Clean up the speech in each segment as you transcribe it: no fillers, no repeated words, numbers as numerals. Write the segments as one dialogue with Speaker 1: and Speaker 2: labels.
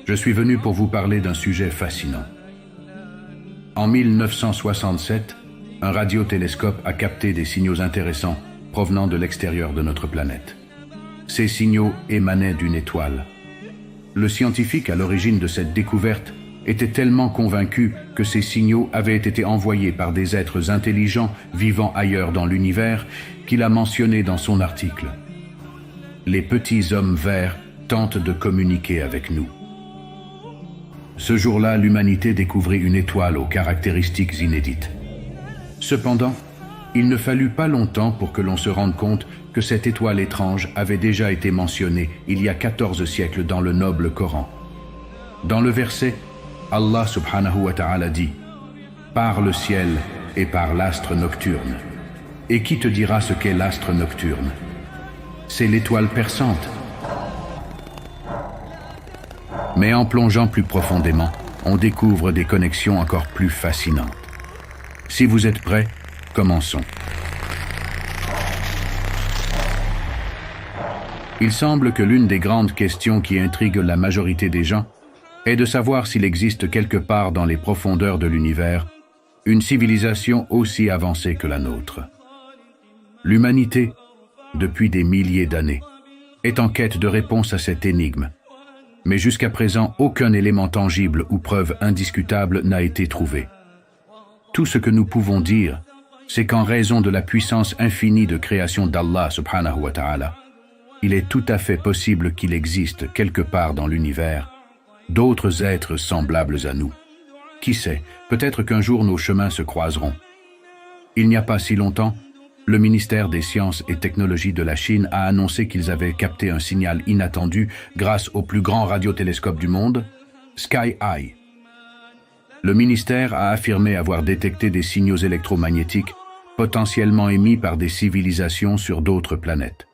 Speaker 1: Je suis venu pour vous parler d'un sujet fascinant. En 1967, un radiotélescope a capté des signaux intéressants provenant de l'extérieur de notre planète. Ces signaux émanaient d'une étoile. Le scientifique à l'origine de cette découverte était tellement convaincu que ces signaux avaient été envoyés par des êtres intelligents vivant ailleurs dans l'univers qu'il a mentionné dans son article. Les petits hommes verts tentent de communiquer avec nous. Ce jour-là, l'humanité découvrit une étoile aux caractéristiques inédites. Cependant, il ne fallut pas longtemps pour que l'on se rende compte que cette étoile étrange avait déjà été mentionnée il y a 14 siècles dans le noble Coran. Dans le verset, Allah subhanahu wa ta'ala dit « Par le ciel et par l'astre nocturne. Et qui te dira ce qu'est l'astre nocturne? C'est l'étoile perçante. » Mais en plongeant plus profondément, on découvre des connexions encore plus fascinantes. Si vous êtes prêts, commençons. Il semble que l'une des grandes questions qui intriguent la majorité des gens est de savoir s'il existe quelque part dans les profondeurs de l'univers une civilisation aussi avancée que la nôtre. L'humanité, depuis des milliers d'années, est en quête de réponse à cette énigme. Mais jusqu'à présent, aucun élément tangible ou preuve indiscutable n'a été trouvé. Tout ce que nous pouvons dire, c'est qu'en raison de la puissance infinie de création d'Allah subhanahu wa ta'ala, il est tout à fait possible qu'il existe quelque part dans l'univers d'autres êtres semblables à nous. Qui sait, peut-être qu'un jour nos chemins se croiseront. Il n'y a pas si longtemps, le ministère des Sciences et Technologies de la Chine a annoncé qu'ils avaient capté un signal inattendu grâce au plus grand radiotélescope du monde, Sky Eye. Le ministère a affirmé avoir détecté des signaux électromagnétiques potentiellement émis par des civilisations sur d'autres planètes,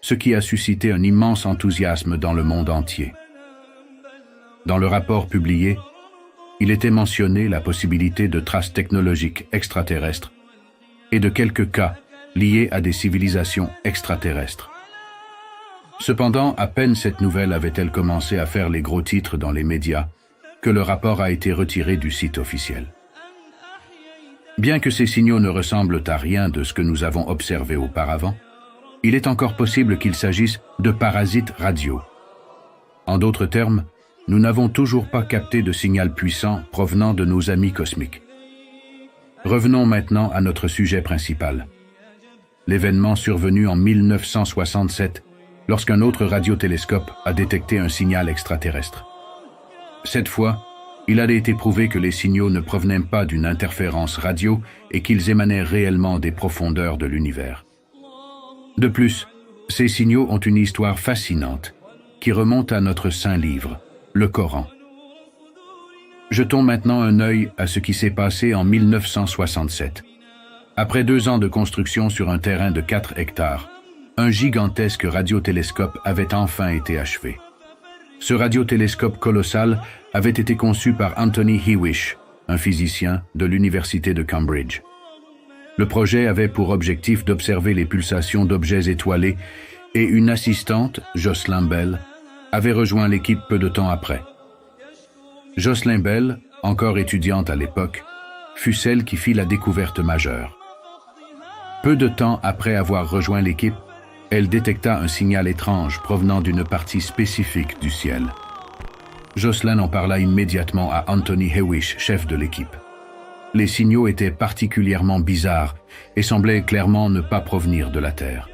Speaker 1: ce qui a suscité un immense enthousiasme dans le monde entier. Dans le rapport publié, il était mentionné la possibilité de traces technologiques extraterrestres et de quelques cas liés à des civilisations extraterrestres. Cependant, à peine cette nouvelle avait-elle commencé à faire les gros titres dans les médias que le rapport a été retiré du site officiel. Bien que ces signaux ne ressemblent à rien de ce que nous avons observé auparavant, il est encore possible qu'il s'agisse de parasites radio. En d'autres termes, nous n'avons toujours pas capté de signal puissant provenant de nos amis cosmiques. Revenons maintenant à notre sujet principal. L'événement survenu en 1967, lorsqu'un autre radiotélescope a détecté un signal extraterrestre. Cette fois, il a été prouvé que les signaux ne provenaient pas d'une interférence radio et qu'ils émanaient réellement des profondeurs de l'univers. De plus, ces signaux ont une histoire fascinante qui remonte à notre saint livre, le Coran. Jetons maintenant un œil à ce qui s'est passé en 1967. Après 2 ans de construction sur un terrain de 4 hectares, un gigantesque radiotélescope avait enfin été achevé. Ce radiotélescope colossal avait été conçu par Anthony Hewish, un physicien de l'université de Cambridge. Le projet avait pour objectif d'observer les pulsations d'objets étoilés et une assistante, Jocelyn Bell, avait rejoint l'équipe peu de temps après. Jocelyn Bell, encore étudiante à l'époque, fut celle qui fit la découverte majeure. Peu de temps après avoir rejoint l'équipe, elle détecta un signal étrange provenant d'une partie spécifique du ciel. Jocelyn en parla immédiatement à Anthony Hewish, chef de l'équipe. Les signaux étaient particulièrement bizarres et semblaient clairement ne pas provenir de la Terre.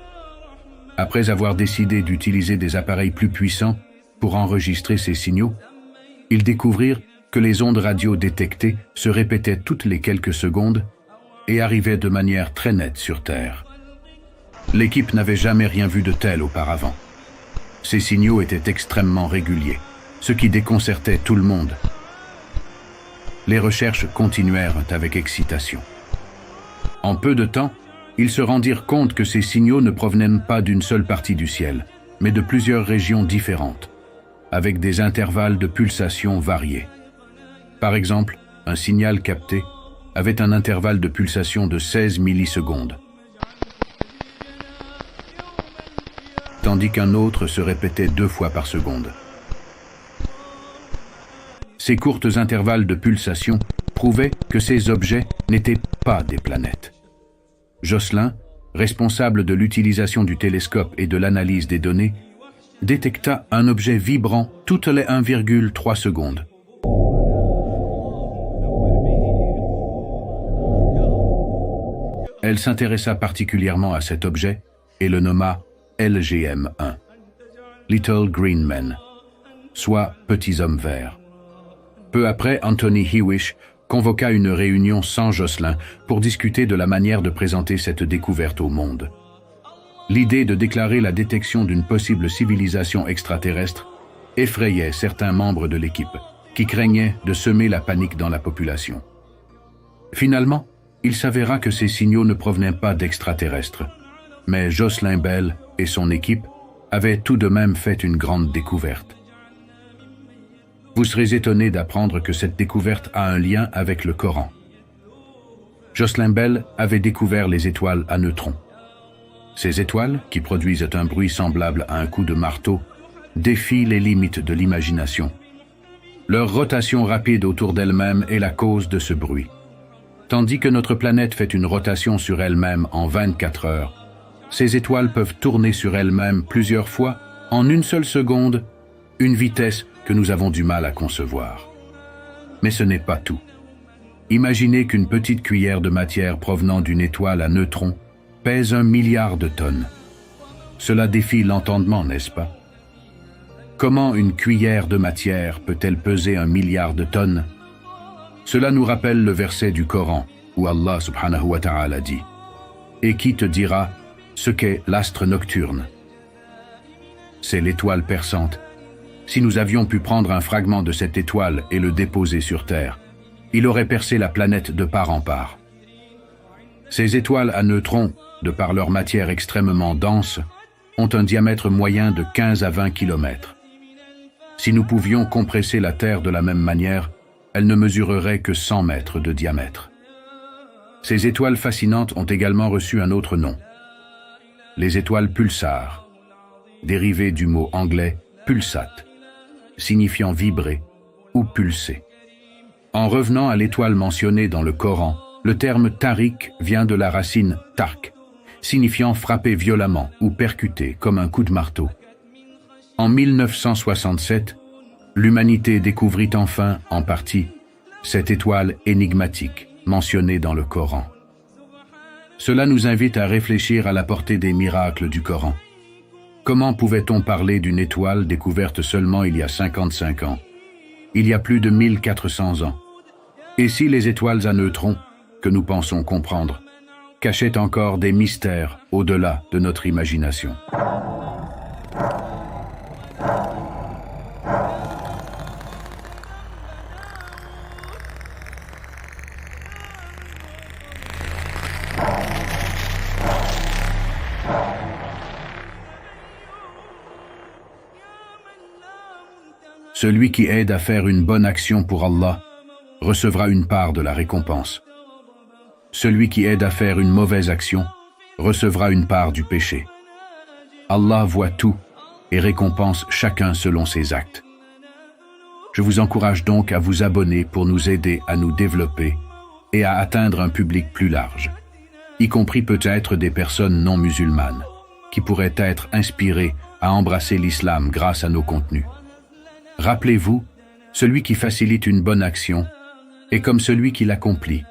Speaker 1: Après avoir décidé d'utiliser des appareils plus puissants pour enregistrer ces signaux, ils découvrirent que les ondes radio détectées se répétaient toutes les quelques secondes et arrivaient de manière très nette sur Terre. L'équipe n'avait jamais rien vu de tel auparavant. Ces signaux étaient extrêmement réguliers, ce qui déconcertait tout le monde. Les recherches continuèrent avec excitation. En peu de temps, ils se rendirent compte que ces signaux ne provenaient pas d'une seule partie du ciel, mais de plusieurs régions différentes, avec des intervalles de pulsation variés. Par exemple, un signal capté avait un intervalle de pulsation de 16 millisecondes. tandis qu'un autre se répétait 2 fois par seconde. Ces courtes intervalles de pulsation prouvaient que ces objets n'étaient pas des planètes. Jocelyn, responsable de l'utilisation du télescope et de l'analyse des données, détecta un objet vibrant toutes les 1,3 secondes. Elle s'intéressa particulièrement à cet objet et le nomma LGM-1, Little Green Men, soit Petits Hommes Verts. Peu après, Anthony Hewish convoqua une réunion sans Jocelyn pour discuter de la manière de présenter cette découverte au monde. L'idée de déclarer la détection d'une possible civilisation extraterrestre effrayait certains membres de l'équipe, qui craignaient de semer la panique dans la population. Finalement, il s'avéra que ces signaux ne provenaient pas d'extraterrestres, mais Jocelyn Bell et son équipe avaient tout de même fait une grande découverte. Vous serez étonné d'apprendre que cette découverte a un lien avec le Coran. Jocelyn Bell avait découvert les étoiles à neutrons. Ces étoiles, qui produisent un bruit semblable à un coup de marteau, défient les limites de l'imagination. Leur rotation rapide autour d'elle-même est la cause de ce bruit. Tandis que notre planète fait une rotation sur elle-même en 24 heures, ces étoiles peuvent tourner sur elles-mêmes plusieurs fois en une seule seconde, une vitesse que nous avons du mal à concevoir. Mais ce n'est pas tout. Imaginez qu'une petite cuillère de matière provenant d'une étoile à neutrons pèse 1 milliard de tonnes. Cela défie l'entendement, n'est-ce pas? Comment une cuillère de matière peut-elle peser 1 milliard de tonnes? Cela nous rappelle le verset du Coran où Allah subhanahu wa ta'ala dit « Et qui te dira ce qu'est l'astre nocturne ?» C'est l'étoile perçante. Si nous avions pu prendre un fragment de cette étoile et le déposer sur Terre, il aurait percé la planète de part en part. Ces étoiles à neutrons, de par leur matière extrêmement dense, ont un diamètre moyen de 15 à 20 km. Si nous pouvions compresser la Terre de la même manière, elle ne mesurerait que 100 mètres de diamètre. Ces étoiles fascinantes ont également reçu un autre nom. Les étoiles pulsars, dérivées du mot anglais « pulsat », signifiant vibrer ou pulser. En revenant à l'étoile mentionnée dans le Coran, le terme tariq vient de la racine tark, signifiant frapper violemment ou percuter comme un coup de marteau. En 1967, l'humanité découvrit enfin, en partie, cette étoile énigmatique mentionnée dans le Coran. Cela nous invite à réfléchir à la portée des miracles du Coran. Comment pouvait-on parler d'une étoile découverte seulement il y a 55 ans, il y a plus de 1400 ans? Et si les étoiles à neutrons, que nous pensons comprendre, cachaient encore des mystères au-delà de notre imagination? Celui qui aide à faire une bonne action pour Allah recevra une part de la récompense. Celui qui aide à faire une mauvaise action recevra une part du péché. Allah voit tout et récompense chacun selon ses actes. Je vous encourage donc à vous abonner pour nous aider à nous développer et à atteindre un public plus large, y compris peut-être des personnes non musulmanes, qui pourraient être inspirées à embrasser l'islam grâce à nos contenus. Rappelez-vous, celui qui facilite une bonne action est comme celui qui l'accomplit.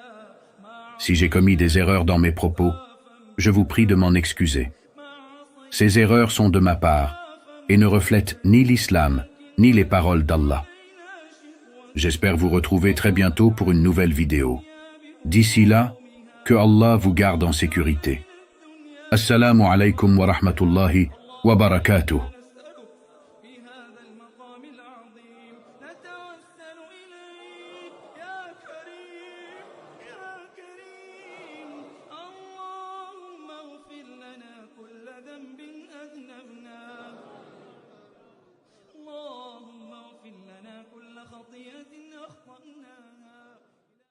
Speaker 1: Si j'ai commis des erreurs dans mes propos, je vous prie de m'en excuser. Ces erreurs sont de ma part et ne reflètent ni l'islam, ni les paroles d'Allah. J'espère vous retrouver très bientôt pour une nouvelle vidéo. D'ici là, que Allah vous garde en sécurité. Assalamu alaikum wa rahmatullahi wa barakatuh.